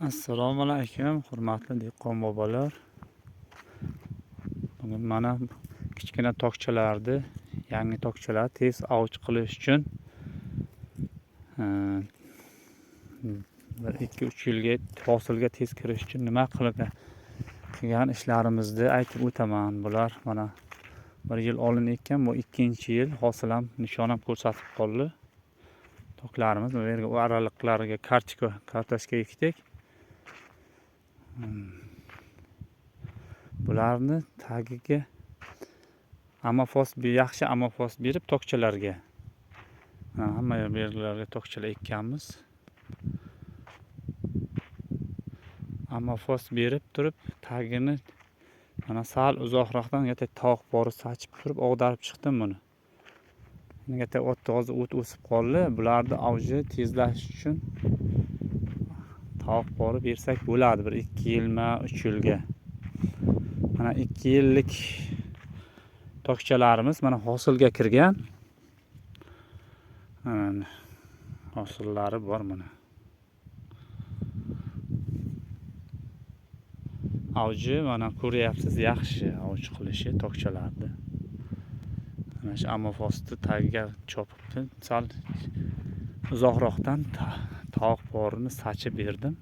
Assalomu alaykum, hurmatli dehqon bobolar. Bugun mana kichkina tokchalarni, yangi tokchalar tez avj qilish uchun 1-2-3 yilga hosilga tez kirish uchun nima qilgan ishlarimizni aytib o'taman. Bular mana 1 yil oldin ekkan, bu 2-yil hosil ham nishon ham ko'rsatib qoldi. Toklarimiz bu yerga araliqlariga kartoshka ekdik. Bularni tagiga yaxshi amofos berib tokchalarga hamma yerlarga tokchalar ekkanmiz. Amofos berib turib tagini mana sal uzoqroqdan tog' bori sachib turib ag'darib chiqdim buni. Hozir o't o'sib qoldi. Bularni avji tezlashish uchun tog' bori bersak bo'ladi, 1-2 yilmi 3 yilga. Mana 2 yillik tokchalarimiz mana hosilga kirgan. Hosillari bor mana. Avji mana ko'ryapsiz, yaxshi avj qilishi tokchalarni. Mana shu amofosni tagiga chopib, sal uzoqroqdan tog' borini sachib berdim.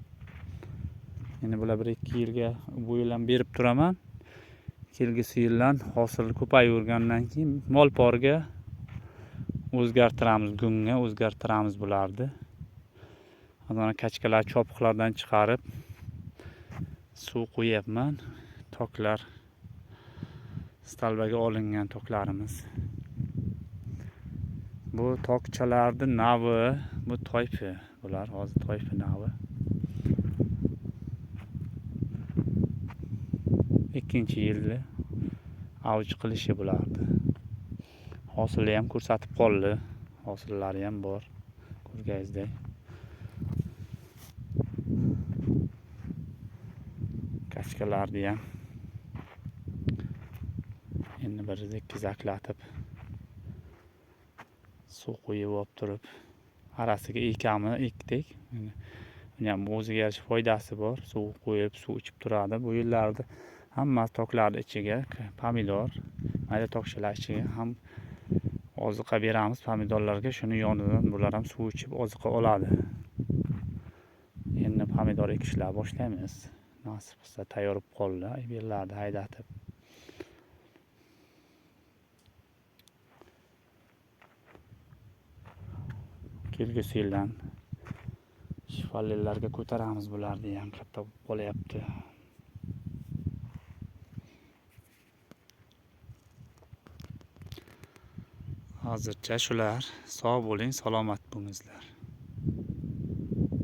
Endi bular 1-2 yilga bu yil ham berib turaman. Kelgusi yildan hosil ko'payavergandan keyin mol poriga o'zgartiramiz, gunga o'zgartiramiz bularni. Mana kachkalar chopiqlardan chiqarib suv qo'yapman. Toklar stalbaga olingan toklarimiz. Bu tokchalarning navi, bu toyfi. Bular hozir toyfi navi. 2-yilda avj qilishi bulardi. Hosili ham ko'rsatib qoldi. Hosillari ham bor. Ko'rganingizdek. Kachkalarni ham endi birida kizaklatib suv qo'yib olib turib arasiga ekdik. Uni ham o'ziga yarasha foydasi bor. Suv qo'yib, suv ichib turadi. Bu yillarda hamma toklarning ichiga pomidor, mayda tokchalar ichiga ham oziqa beramiz pomidorlarga. Shuni yonidan bular ham suv ichib oziqa oladi. Endi pomidor ekishlar boshlaymiz. Nasib qilsa tayyor bo'lib qoldi. Bu yerlarni haydatib kelgusi yildan shifallarga ko'taramiz. Bularni ham katta bo'lyapti. Hozircha shular. Sog' bo'ling, salomat bo'linglar.